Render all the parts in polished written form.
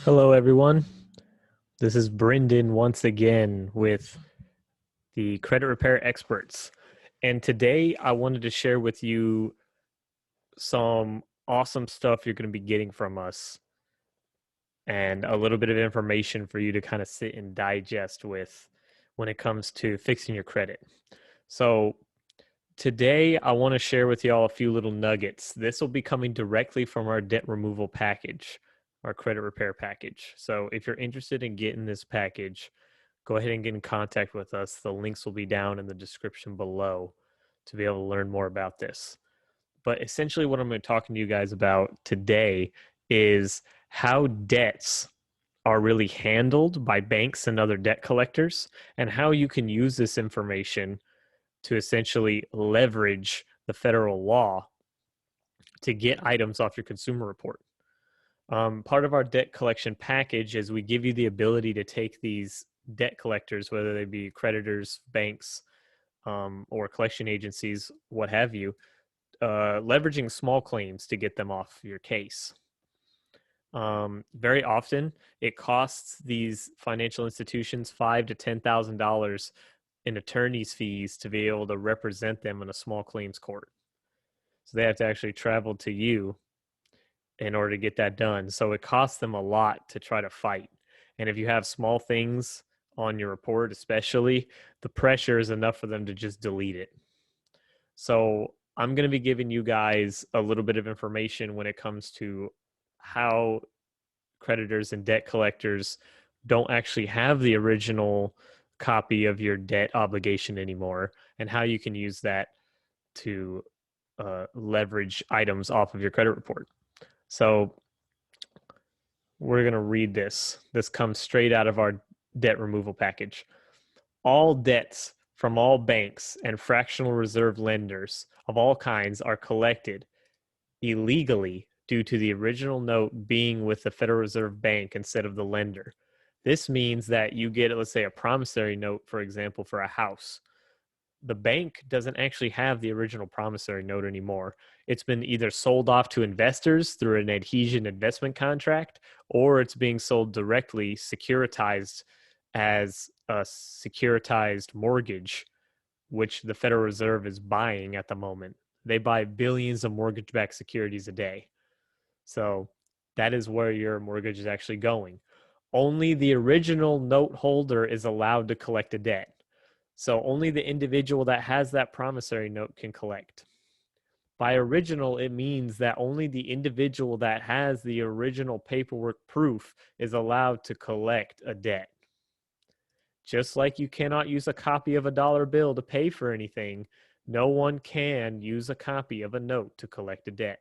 Hello, everyone. This is Brendan once again with the Credit Repair Experts. And today I wanted to share with you some awesome stuff you're going to be getting from us and a little bit of information for you to kind of sit and digest with when it comes to fixing your credit. So, today I want to share with y'all a few little nuggets. This will be coming directly from our debt removal package, our credit repair package. So, if you're interested in getting this package, go ahead and get in contact with us. The links will be down in the description below to be able to learn more about this. But essentially, what I'm going to be talking to you guys about today is how debts are really handled by banks and other debt collectors, and how you can use this information to essentially leverage the federal law to get items off your consumer report. Part of our debt collection package is we give you the ability to take these debt collectors, whether they be creditors, banks, or collection agencies, what have you, leveraging small claims to get them off your case. Very often, it costs these financial institutions $5,000 to $10,000 in attorney's fees to be able to represent them in a small claims court. So they have to actually travel to you in order to get that done. So it costs them a lot to try to fight. And if you have small things on your report, especially, the pressure is enough for them to just delete it. So I'm going to be giving you guys a little bit of information when it comes to how creditors and debt collectors don't actually have the original copy of your debt obligation anymore, and how you can use that to leverage items off of your credit report. So we're going to read this. This comes straight out of our debt removal package. All debts from all banks and fractional reserve lenders of all kinds are collected illegally due to the original note being with the Federal Reserve Bank instead of the lender. This means that you get, let's say, a promissory note, for example, for a house. The bank doesn't actually have the original promissory note anymore. It's been either sold off to investors through an adhesion investment contract, or it's being sold directly securitized as a securitized mortgage, which the Federal Reserve is buying at the moment. They buy billions of mortgage-backed securities a day. So that is where your mortgage is actually going. Only the original note holder is allowed to collect a debt. So only the individual that has that promissory note can collect. By original, it means that only the individual that has the original paperwork proof is allowed to collect a debt. Just like you cannot use a copy of a dollar bill to pay for anything, no one can use a copy of a note to collect a debt.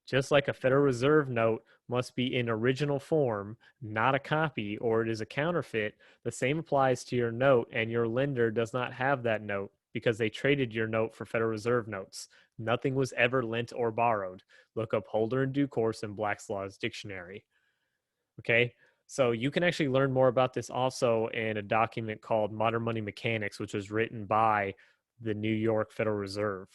Just like a Federal Reserve note must be in original form, not a copy, or it is a counterfeit, the same applies to your note, and your lender does not have that note because they traded your note for Federal Reserve notes. Nothing was ever lent or borrowed. Look up holder in due course in Black's Law's dictionary. Okay, so you can actually learn more about this also in a document called Modern Money Mechanics, which was written by the New York Federal Reserve.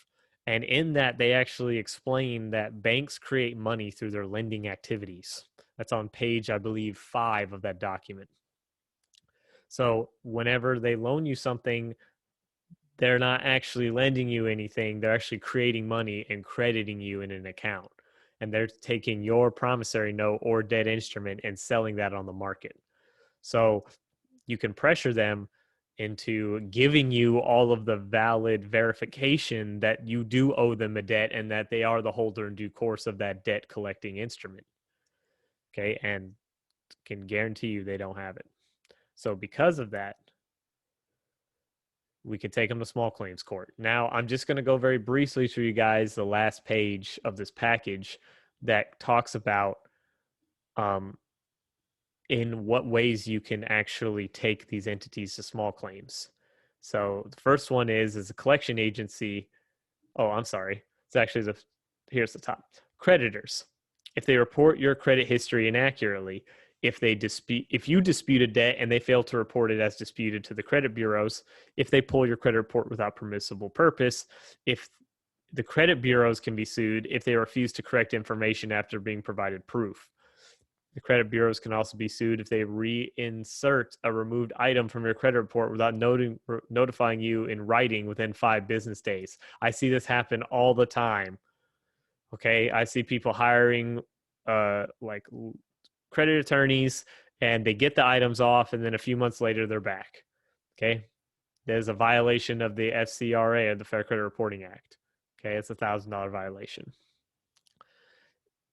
And in that, they actually explain that banks create money through their lending activities. That's on page, I believe, 5 of that document. So whenever they loan you something, they're not actually lending you anything. They're actually creating money and crediting you in an account. And they're taking your promissory note or debt instrument and selling that on the market. So you can pressure them into giving you all of the valid verification that you do owe them a debt and that they are the holder in due course of that debt collecting instrument. Okay. And can guarantee you they don't have it. So because of that, we could take them to small claims court. Now, I'm just going to go very briefly through you guys the last page of this package that talks about in what ways you can actually take these entities to small claims. So the first one is a collection agency. Oh, I'm sorry. It's actually here's the top. Creditors. If they report your credit history inaccurately, if you dispute a debt and they fail to report it as disputed to the credit bureaus, if they pull your credit report without permissible purpose, if the credit bureaus can be sued if they refuse to correct information after being provided proof. The credit bureaus can also be sued if they reinsert a removed item from your credit report without notifying you in writing within 5 business days. I see this happen all the time. Okay, I see people hiring like credit attorneys, and they get the items off, and then a few months later they're back. Okay, there's a violation of the FCRA, or the Fair Credit Reporting Act. Okay, it's $1,000 violation.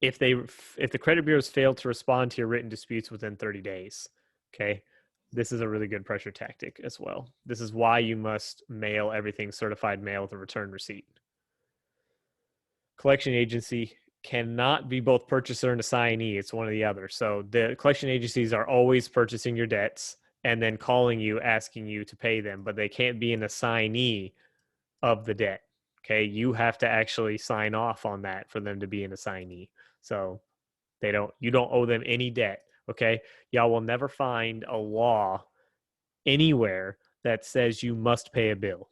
If the credit bureaus fail to respond to your written disputes within 30 days, okay, this is a really good pressure tactic as well. This is why you must mail everything certified mail with a return receipt. Collection agency cannot be both purchaser and assignee. It's one or the other. So the collection agencies are always purchasing your debts and then calling you, asking you to pay them, but they can't be an assignee of the debt. Okay, you have to actually sign off on that for them to be an assignee. So you don't owe them any debt. Okay, y'all will never find a law anywhere that says you must pay a bill.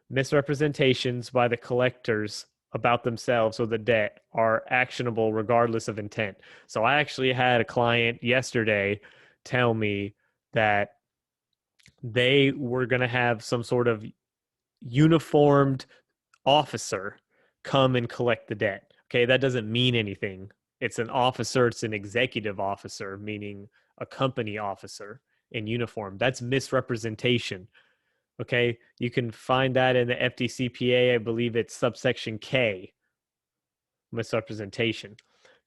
Misrepresentations by the collectors about themselves or the debt are actionable regardless of intent. So I actually had a client yesterday tell me that they were going to have some sort of uniformed officer come and collect the debt. Okay, that doesn't mean anything. It's an officer, it's an executive officer, meaning a company officer in uniform. That's misrepresentation. Okay, you can find that in the FDCPA. I believe it's subsection K, misrepresentation.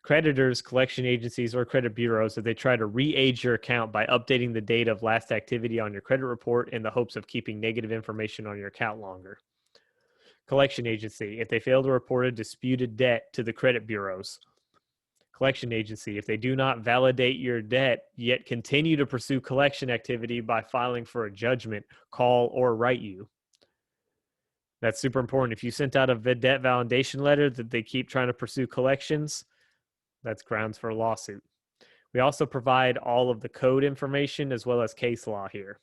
Creditors, collection agencies, or credit bureaus, if they try to re-age your account by updating the date of last activity on your credit report in the hopes of keeping negative information on your account longer. Collection agency, if they fail to report a disputed debt to the credit bureaus. Collection agency, if they do not validate your debt, yet continue to pursue collection activity by filing for a judgment, call, or write you. That's super important. If you sent out a debt validation letter that they keep trying to pursue collections, that's grounds for a lawsuit. We also provide all of the code information as well as case law here.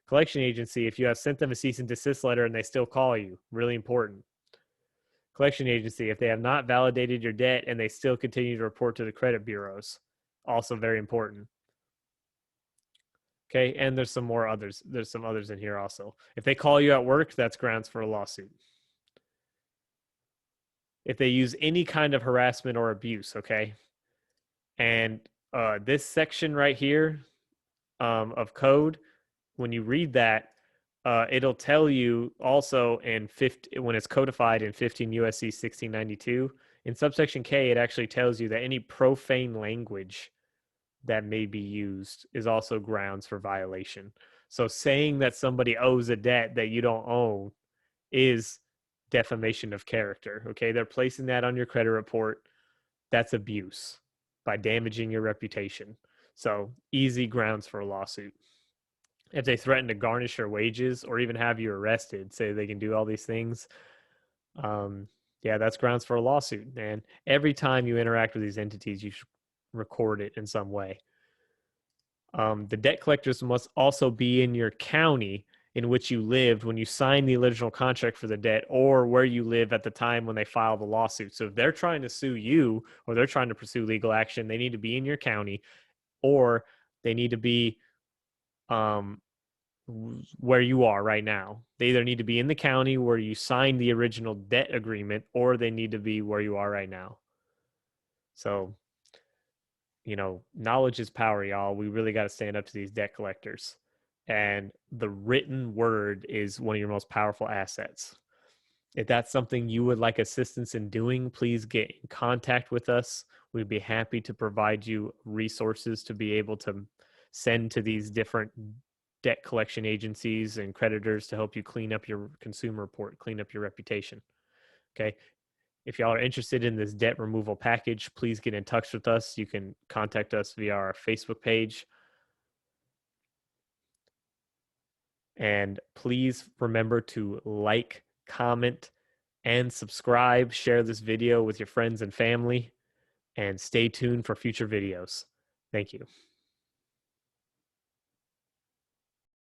Collection agency, if you have sent them a cease and desist letter and they still call you, really important. Collection agency, if they have not validated your debt and they still continue to report to the credit bureaus, also very important. Okay, and there's some more others. There's some others in here also. If they call you at work, that's grounds for a lawsuit. If they use any kind of harassment or abuse, okay? And this section right here of code, when you read that, it'll tell you also when it's codified in 15 USC 1692, in subsection K, it actually tells you that any profane language that may be used is also grounds for violation. So saying that somebody owes a debt that you don't own is defamation of character. Okay, they're placing that on your credit report. That's abuse by damaging your reputation. So easy grounds for a lawsuit. If they threaten to garnish your wages or even have you arrested, say they can do all these things, yeah, that's grounds for a lawsuit. And every time you interact with these entities, you should record it in some way. The debt collectors must also be in your county in which you lived when you signed the original contract for the debt, or where you live at the time when they file the lawsuit. So if they're trying to sue you or they're trying to pursue legal action, they need to be in your county, or they need to be where you are right now. They either need to be in the county where you signed the original debt agreement, or they need to be where you are right now. So, knowledge is power, y'all. We really got to stand up to these debt collectors. And the written word is one of your most powerful assets. If that's something you would like assistance in doing, please get in contact with us. We'd be happy to provide you resources to be able to send to these different debt collection agencies and creditors to help you clean up your consumer report, clean up your reputation. Okay. If y'all are interested in this debt removal package, please get in touch with us. You can contact us via our Facebook page. And please remember to like, comment, and subscribe. Share this video with your friends and family. And stay tuned for future videos. Thank you.